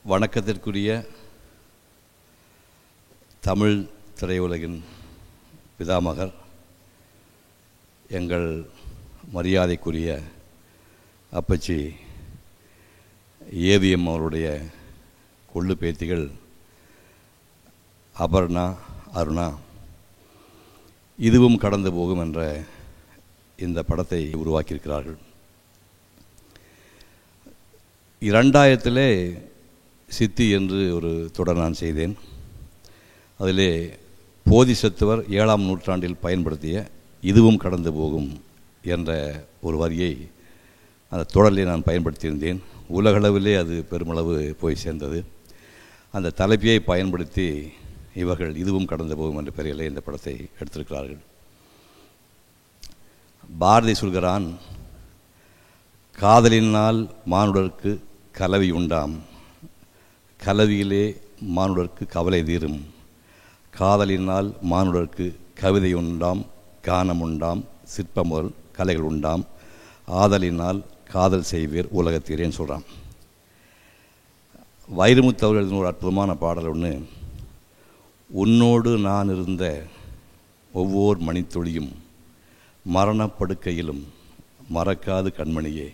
வணக்கத்திற்குரிய தமிழ் திரையுலகின் பிதாமகர் எங்கள் மரியாதைக்குரிய அப்பச்சி ஏவிஎம் அவருடைய கொள்ளு பேத்திகள் அபர்ணா, அருணா இதுவும் கடந்து போகும் என்ற இந்த படத்தை உருவாக்கியிருக்கிறார்கள். 2000 சித்தி என்று ஒரு தொடர் நான் செய்தேன். அதிலே போதிசத்துவர் 7ஆம் நூற்றாண்டில் பயன்படுத்திய இதுவும் கடந்து போகும் என்ற ஒரு வரியை அந்த தொடரிலே நான் பயன்படுத்தியிருந்தேன். உலகளவிலே அது பெருமளவு போய் சேர்ந்தது. அந்த தலைப்பையை பயன்படுத்தி இவர்கள் இதுவும் கடந்து போகும் என்ற பெயரிலே இந்த படத்தை எடுத்திருக்கிறார்கள். பாரதி சொல்கிறான், காதலினால் மானுடருக்கு கலவி உண்டாம், கலவியிலே மானுடருக்கு கவலை தீரும், காதலினால் மானுடருக்கு கவிதை உண்டாம், கானம் உண்டாம், சிற்பமுதல் கலைகள் உண்டாம், ஆதலினால் காதல் செய்வீர் உலகத்தீரேன்னு சொல்கிறான். வைரமுத்து அவர்கள் எழுதின ஒரு அற்புதமான பாடல் ஒன்று, உன்னோடு நான் இருந்த ஒவ்வொரு மணித்துளியும் மரணப்படுக்கையிலும் மறக்காது கண்மணியே,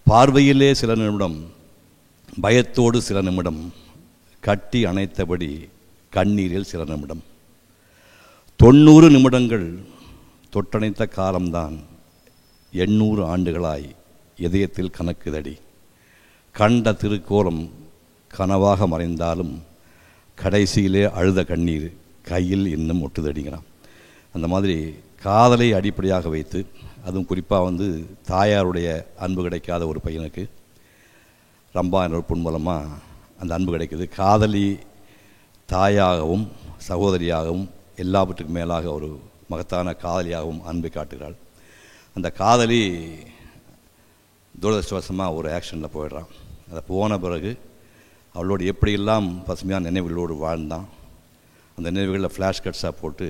பார்வையிலே சில நிமிடம், பயத்தோடு சில நிமிடம், கட்டி அணைத்தபடி கண்ணீரில் சில நிமிடம், 90 நிமிடங்கள் தொட்டணைத்த காலம்தான் 800 ஆண்டுகளாய் இதயத்தில் கணக்குதடி, கண்ட திருக்கோலம் கனவாக மறைந்தாலும் கடைசியிலே அழுத கண்ணீர் கையில் இன்னும் ஒட்டுதடிங்கிறான். அந்த மாதிரி காதலை அடிப்படையாக வைத்து, அதுவும் குறிப்பாக தாயாருடைய அன்பு கிடைக்காத ஒரு பையனுக்கு ரம்பா என்ற ஒரு பொன் மூலமாக அந்த அன்பு கிடைக்குது. காதலி தாயாகவும் சகோதரியாகவும் எல்லாவற்றுக்கும் மேலாக ஒரு மகத்தான காதலியாகவும் அன்பை காட்டுகிறாள். அந்த காதலி துரதிருஷ்டவசமாக ஒரு ஆக்ஷனில் போயிடுறான். அதை போன பிறகு அவளோடு எப்படியெல்லாம் பசுமையான நினைவுகளோடு வாழ்ந்தான், அந்த நினைவுகளில் ஃப்ளாஷ் கட்ஸாக போட்டு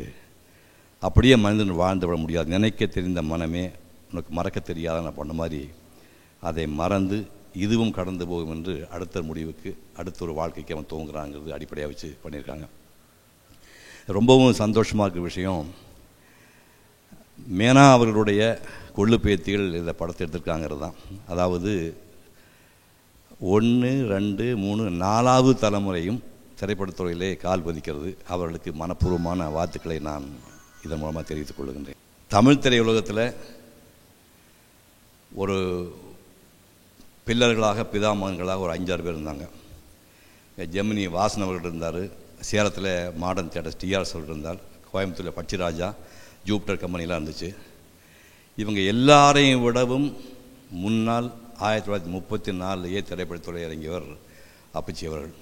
அப்படியே மனிதன் வாழ்ந்து விட முடியாது, நினைக்க தெரிந்த மனமே உனக்கு மறக்க தெரியாத நான் பண்ண மாதிரி அதை மறந்து இதுவும் கடந்து போகும் என்று அடுத்த முடிவுக்கு, அடுத்த ஒரு வாழ்க்கைக்கு அவன் தூங்குறாங்கிறது அடிப்படையாக வச்சு பண்ணியிருக்காங்க. ரொம்பவும் சந்தோஷமாக இருக்கிற விஷயம், மேனா அவர்களுடைய கொள்ளு பேத்திகள் இந்த படத்தை எடுத்திருக்காங்கிறது தான். அதாவது 1, 2, 3, 4வது தலைமுறையும் திரைப்படத்துறையிலே கால் பதிக்கிறது. அவர்களுக்கு மனப்பூர்வமான வாழ்த்துக்களை நான் இதன் மூலமாக தெரிவித்துக் கொள்கின்றேன். தமிழ் திரையுலகத்தில் ஒரு பில்லர்களாக, பிதாமகன்களாக ஒரு 5-6 பேர் இருந்தாங்க. ஜெமினி வாசன் அவர்கள் இருந்தார், சேலத்தில் மாடர்ன் தியேட்டர்ஸ் டிஆர்எஸ் அவர்கள் இருந்தார், கோயம்புத்தூரில் பச்சிராஜா, ஜூப்டர் கம்பெனிலாம் இருந்துச்சு. இவங்க எல்லாரையும் விடவும் முன்னால் 1934 திரைப்படத்துறை இறங்கியவர் அப்பச்சி அவர்கள்.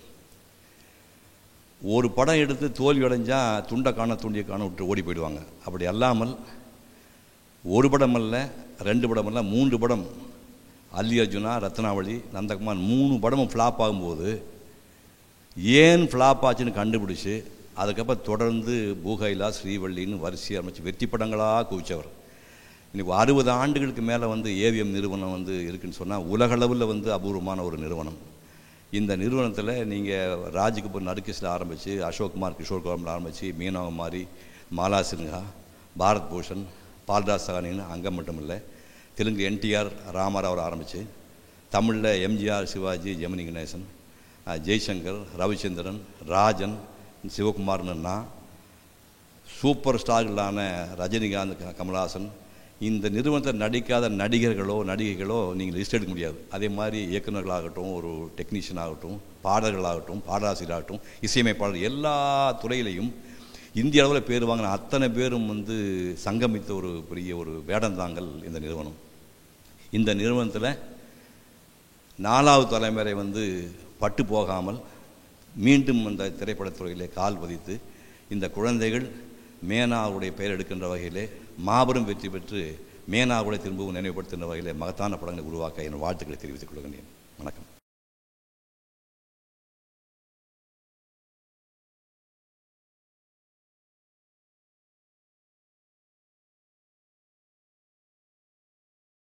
ஒரு படம் எடுத்து தோல்வி அடைஞ்சால் துண்டை காண துண்டியை காண விட்டு ஓடி போயிடுவாங்க. அப்படி அல்லாமல் ஒரு படம் அல்ல, 2 படம் அல்ல, 3 படம், அல்லி அர்ஜுனா, ரத்னாவளி, நந்தகுமார் 3 படமும் ஃப்ளாப் ஆகும்போது ஏன் ஃப்ளாப் ஆச்சுன்னு கண்டுபிடிச்சி அதுக்கப்புறம் தொடர்ந்து பூகைலா, ஸ்ரீவள்ளின்னு வரிசையை ஆரம்பித்து வெற்றி படங்களாக குவிச்சவர். இன்றைக்கி 60 ஆண்டுகளுக்கு மேலே ஏவிஎம் நிறுவனம் இருக்குதுன்னு சொன்னால் உலகளவில் அபூர்வமான ஒரு நிறுவனம். இந்த நிறுவனத்தில் நீங்கள் ராஜ்கபூர் நடுக்கிஸில் ஆரம்பித்து, அசோக்குமார் கிஷோர் குமாரில் ஆரம்பித்து, மீனாகுமாரி, மாலா சின்ஹா, பாரத் பூஷன், பால்ராஜ் சகானின்னு அங்கே மட்டும் இல்லை, தெலுங்கு என்டிஆர் ராமாராவ் ஆரம்பித்து, தமிழில் எம்ஜிஆர், சிவாஜி, ஜெமினி கணேசன், ஜெய்சங்கர், ரவிச்சந்திரன், ராஜன், சிவகுமார்னா சூப்பர் ஸ்டார்களான ரஜினிகாந்த், கமல்ஹாசன், இந்த நிறுவனத்தில் நடிக்காத நடிகைகளோ நீங்கள் லிஸ்ட் எடுக்க முடியாது. அதே மாதிரி இயக்குநர்களாகட்டும், ஒரு டெக்னீஷியன் ஆகட்டும், பாடல்களாகட்டும், பாடலாசிரியராகட்டும், இசையமைப்பாளர், எல்லா துறையிலையும் இந்திய அளவில் பேர் வாங்கின அத்தனை பேரும் சங்கமித்த ஒரு பெரிய ஒரு வேடந்தாங்கல் இந்த நிறுவனம். இந்த நிறுவனத்தில் 4வது தலைமுறை பட்டு போகாமல் மீண்டும் அந்த திரைப்படத்துறையிலே கால் பதித்து இந்த குழந்தைகள் மேனாவுடைய பெயர் எடுக்கின்ற வகையிலே மாபெரும் வெற்றி பெற்று மேனாவுடைய திரும்பவும் நினைவுபடுத்துகின்ற வகையிலே மகத்தான படங்களை உருவாக்க என் வாழ்த்துக்களை தெரிவித்துக் கொள்கின்றேன். வணக்கம்.